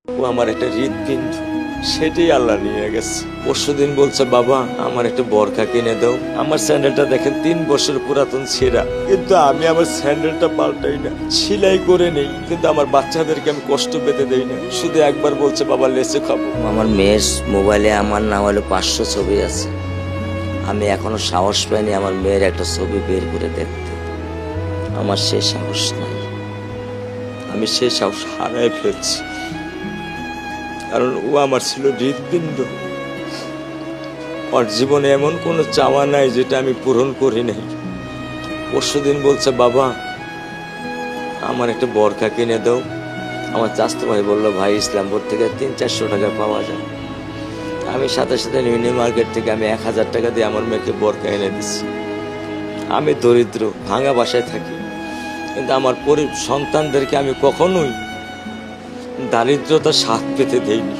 ও আমার একটা হৃৎপিণ্ড, সেটাই আল্লাহ নিয়ে গেছে। পরশুদিন বলছে, বাবা আমার একটা বরখা কিনে দাও। আমার স্যান্ডেলটা দেখেন 3 বছর পুরাতন ছেঁড়া, কিন্তু আমি আমার স্যান্ডেলটা পাল্টাই না, সেলাই করে নেই, কিন্তু আমার বাচ্চাদেরকে আমি কষ্ট পেতে দেই না। শুধু একবার বলছে, বাবা লেচে খাবো। আমার মেয়ের মোবাইলে আমার না হলে 500 ছবি আছে। আমি এখনো সাহস পাইনি আমার মেয়ের একটা ছবি বের করে দেখতে। আমার সে সাহস নাই। আমি সে সাহস হারাই ফেলছি, কারণ ও আমার ছিল হৃৎপিণ্ড। ওর জীবনে এমন কোনো চাওয়া নাই যেটা আমি পূরণ করি নাই। পরশুদিন বলছে, বাবা আমার একটা বরখা কিনে দাও। আমার চাচতো ভাই বললো, ভাই ইসলামপুর থেকে 300-400 টাকা পাওয়া যায়। আমি সাথে সাথে মিনি মার্কেট থেকে আমি 1000 টাকা দিয়ে আমার মেয়েকে বরখা এনে দিচ্ছি। আমি দরিদ্র, ভাঙা বাসায় থাকি, কিন্তু আমার সন্তানদেরকে আমি কখনোই দারিদ্রতার স্বাদ পেতে দেইনি।